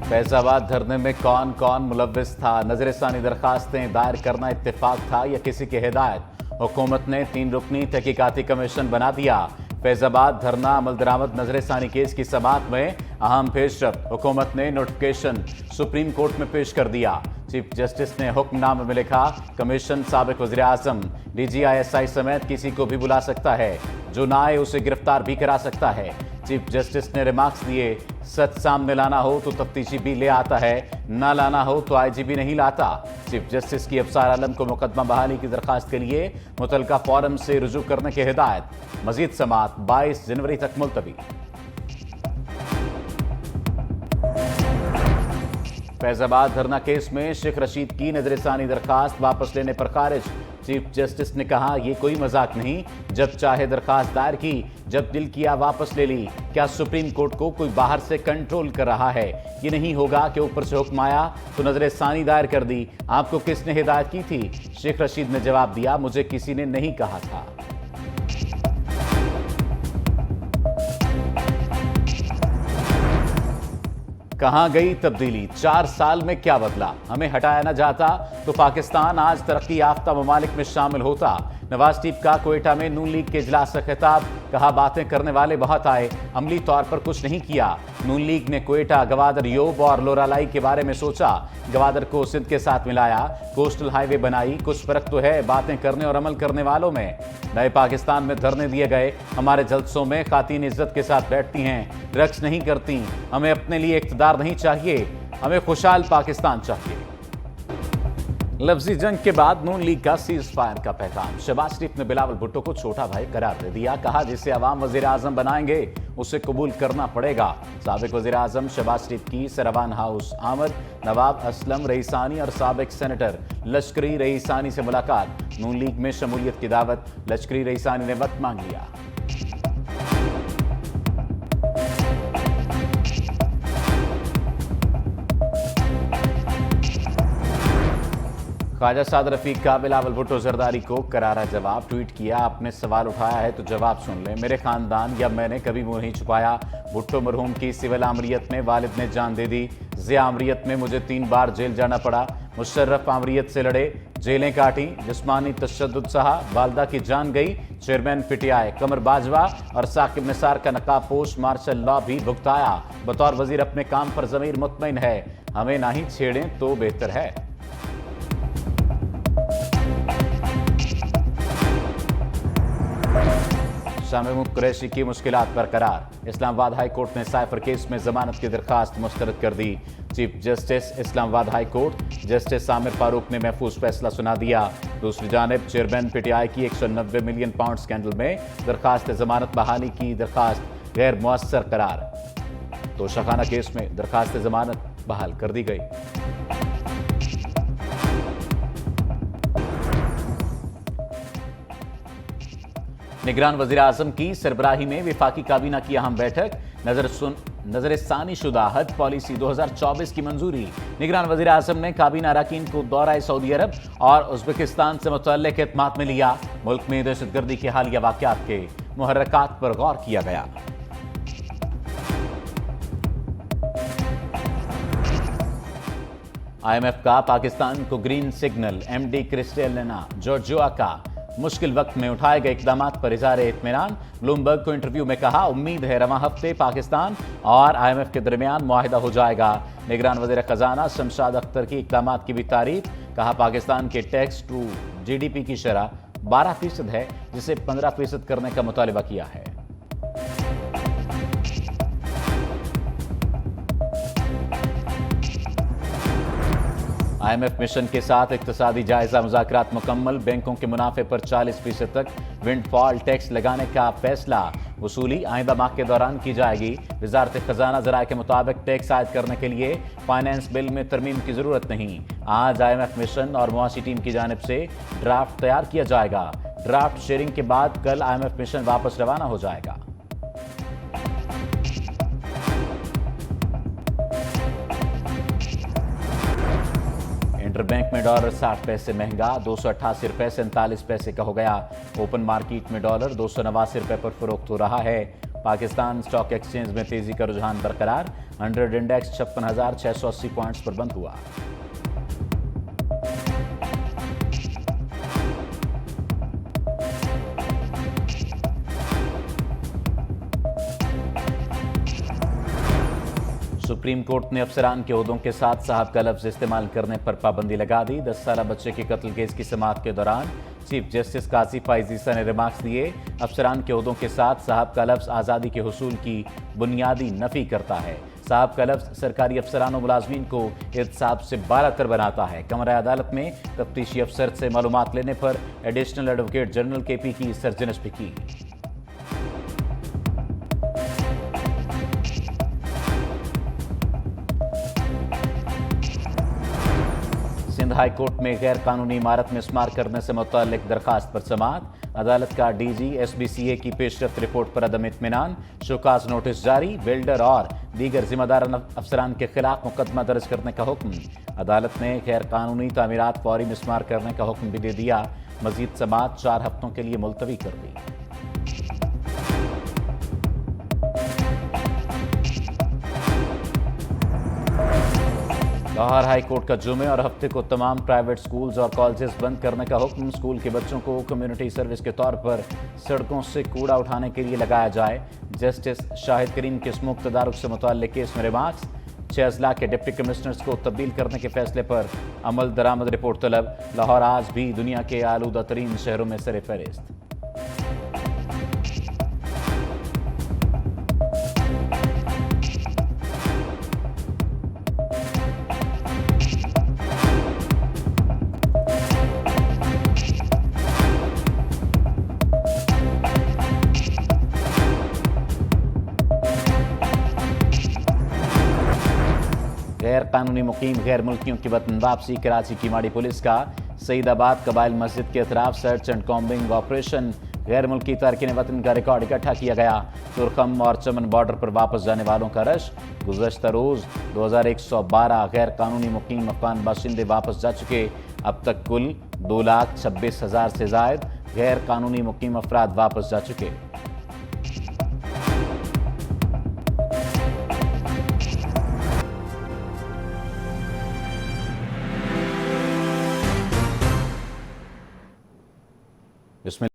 फैजाबाद धरने में कौन कौन मुलव्विस था? नजरसानी दरखास्तें दायर करना इत्तेफाक था या किसी की हिदायत? हुकूमत ने 3 रुकनी तहकीकाती कमीशन बना दिया। फैजाबाद धरना अमल दरामद नजरसानी केस की समाअत में अहम पेशरफ। हुकूमत ने नोटिफिकेशन सुप्रीम कोर्ट में पेश कर दिया। चीफ जस्टिस ने हुक्मनामे में लिखा, कमीशन साबिक वज़ीर-ए-आज़म, DGI-SI समेत किसी को भी बुला सकता है, जो ना आए उसे गिरफ्तार भी करा सकता है। चीफ जस्टिस ने रिमार्क्स दिए, सच सामने लाना हो तो तफ्तीशी भी ले आता है, ना लाना हो तो IGP नहीं लाता। चीफ जस्टिस की अफसार आलम को मुकदमा बहाली की दरखास्त के लिए मुतलका फोरम से रुजू करने की हिदायत। मजीद समाअत 22 जनवरी तक मुलतवी। फैजाबाद धरना केस में शेख रशीद की नजरसानी दरखास्त वापस लेने पर खारिज। चीफ जस्टिस ने कहा, यह कोई मजाक नहीं, जब चाहे दरखास्त दायर की, जब दिल किया वापस ले ली। क्या सुप्रीम कोर्ट को कोई बाहर से कंट्रोल कर रहा है? ये नहीं होगा कि ऊपर से हुक्म आया तो नजरसानी दायर कर दी। आपको किसने हिदायत की थी? शेख रशीद ने जवाब दिया, मुझे किसी ने नहीं कहा था। कहां गई तब्दीली? 4 साल में क्या बदला? हमें हटाया न जाता तो पाकिस्तान आज तरक्की याफ्ता ममालिक में शामिल होता। नवाज शरीफ का क्वेटा में नून लीग के इजलास से खिताब, कहा बातें करने वाले बहुत आए, अमली तौर पर कुछ नहीं किया। नून लीग ने क्वेटा, गवादर, योब और लोरालाई के बारे में सोचा, गवादर को सिंध के साथ मिलाया, कोस्टल हाईवे बनाई। कुछ फर्क तो है बातें करने और अमल करने वालों में। नए पाकिस्तान में धरने दिए गए, हमारे जलसों में खातीन इज्जत के साथ बैठती हैं, ड्रग्स नहीं करती। हमें अपने लिए इख्तिदार नहीं चाहिए, हमें खुशहाल पाकिस्तान चाहिए। लफ्जी जंग के बाद नून लीग का सीज फायर का पैगाम। शहबाज शरीफ ने बिलावल भुट्टो को छोटा भाई करार दे दिया, कहा जिसे अवाम वज़ीर-ए-आज़म बनाएंगे उसे कबूल करना पड़ेगा। साबिक वज़ीर-ए-आज़म शहबाज शरीफ की सरवान हाउस आमद, नवाब असलम रईसानी और साबिक सेनेटर लश्करी रईसानी से मुलाकात। नून लीग में शमूलियत की दावत, लश्करी रईसानी ने वक्त मांग लिया। ख्वाजा साद रफीक का बिलावल भुट्टो जरदारी को करारा जवाब। ट्वीट किया, आपने सवाल उठाया है तो जवाब सुन ले। मेरे खानदान या मैंने कभी मुंह नहीं छुपाया। भुट्टो मरहूम की सिविल आमरीत में वालिद ने जान दे दी। ज़िया आमरीत में मुझे 3 बार जेल जाना पड़ा। मुशर्रफ आमरीत से लड़े, जेलें काटी, जिस्मानी तशद्दुद सहा, वालदा की जान गई। चेयरमैन PTI कमर बाजवा और साकिब निसार का नकाबपोश मार्शल लॉ भी भुगताया। बतौर वजीर अपने काम पर ज़मीर मुतमईन है, हमें ना ही छेड़ें तो बेहतर है। शामी कुरैशी की मुश्किलात बरकरार। इस्लामाबाद हाई कोर्ट ने साइफर केस में जमानत की दरखास्त मुस्तरद कर दी। Chief justice Islamabad high court justice Aamir Farooq ने महफूज फैसला सुना दिया। दूसरी जानिब चेयरमैन PTI की 190 मिलियन पाउंड स्कैंडल में दरखास्त जमानत बहाली की दरखास्त गैर मुअस्सर करार। तोशाखाना केस में दरखास्त जमानत बहाल कर दी गई। निगरान वज़ीर-ए-आज़म की सरबराही में वफाकी काबीना की अहम बैठक। नजरसानी शुदा हज पॉलिसी 2024 की मंजूरी। निगरान वज़ीर-ए-आज़म ने काबीना अरकान को दौरा सऊदी अरब और उज़्बेकिस्तान से मुतल्लिक़ इत्तमाद में लिया। मुल्क में दहशतगर्दी के हालिया वाक़यात के मुहर्रकात पर गौर किया गया। IMF का पाकिस्तान को green signal. MD Kristalina Georgia का मुश्किल वक्त में उठाए गए इक़दाम पर इज़हार इत्मीनान। ब्लूमबर्ग को इंटरव्यू में कहा, उम्मीद है रवां हफ्ते पाकिस्तान और IMF के दरमियान मुआहिदा हो जाएगा। निगरान वज़ीर ख़जाना शमशाद अख्तर की इक़दाम की भी तारीफ। कहा, पाकिस्तान के टैक्स टू GDP की शरह 12% है, जिसे 15% करने का मुतालिबा किया है। IMF मिशन के साथ इक़्तिसादी जायजा मुज़ाकरात मुकम्मल। बैंकों के मुनाफे पर 40% तक विंडफॉल टैक्स लगाने का फैसला। वसूली आइंदा माह के दौरान की जाएगी। वज़ारत ख़जाना ज़राए के मुताबिक टैक्स आयद करने के लिए फाइनेंस बिल में तरमीम की ज़रूरत नहीं। आज IMF मिशन और मुआशी टीम की जानिब से ड्राफ्ट तैयार किया जाएगा। ड्राफ्ट शेयरिंग के बाद कल IMF मिशन वापस रवाना हो जाएगा। इंटरबैंक में डॉलर 60 पैसे महंगा, 288 रुपए 47 पैसे का हो गया। ओपन मार्केट में डॉलर 289 रुपए पर फरोख्त हो रहा है। पाकिस्तान स्टॉक एक्सचेंज में तेजी का रुझान बरकरार। 100 इंडेक्स 56,680 पॉइंट्स पर बंद हुआ। सुप्रीम कोर्ट ने अफसरान के ओहदों के साथ साहब का लफ्ज इस्तेमाल करने पर पाबंदी लगा दी। 10 साला बच्चे के कत्ल केस की समाअत के दौरान चीफ जस्टिस काजी फैज ईसा ने रिमार्क्स दिए। अफसरान के ओहदों के साथ साहब का लफ्ज आज़ादी के हुसूल की बुनियादी नफी करता है। साहब का लफ्ज सरकारी अफसरान और मुलाजमीन को एहतसाब से बालातर बनाता है। कमरा अदालत में तफ्तीशी अफसर से मालूमात लेने पर एडिशनल एडवोकेट जनरल KP की सरजनश भी की। सिंध हाई कोर्ट में गैर कानूनी इमारत में इस्तेमाल करने से मुतल्लिक दरखास्त पर समाअत। अदालत का DG SBCA की पेशरफ्त रिपोर्ट पर अदम इत्मीनान। शोकाज नोटिस जारी। बिल्डर और दीगर जिम्मेदार अफसरान के खिलाफ मुकदमा दर्ज करने का हुक्म। अदालत ने गैर कानूनी तामीरात फौरी मिस्मार करने का हुक्म भी दे दिया। मजीद समाअत 4 हफ्तों के लिए मुलतवी कर दी। लाहौर हाई कोर्ट का जुमे और हफ्ते को तमाम प्राइवेट स्कूल्स और कॉलेजेस बंद करने का हुक्म। स्कूल के बच्चों को कम्युनिटी सर्विस के तौर पर सड़कों से कूड़ा उठाने के लिए लगाया जाए। जस्टिस शाहिद करीम के स्मोक तदारुक से मुतल्लिक केस में रिमार्क्स। 6 अजला के डिप्टी कमिश्नर्स को तब्दील करने के फैसले पर अमल दरामद रिपोर्ट तलब। लाहौर आज भी दुनिया के आलूदा तरीन शहरों में सर फहरिस्त। गैर कानूनी मुकीम गैर मुल्कियों की वतन वापसी। कराची की माड़ी पुलिस का सईदाबाद कबाइल मस्जिद के अतराफ सर्च एंड कॉम्बिंग ऑपरेशन। गैर मुल्की तारकिन वतन का रिकॉर्ड इकट्ठा किया गया। तुरखम और चमन बॉर्डर पर वापस जाने वालों का रश। गुज़श्ता रोज़ 2112 गैर कानूनी मुकीम अफगान बाशिंदे वापस जा चुके। अब तक कुल 2,26,000 से ज़ायद गैर कानूनी मुकीम अफराद वापस जा चुके।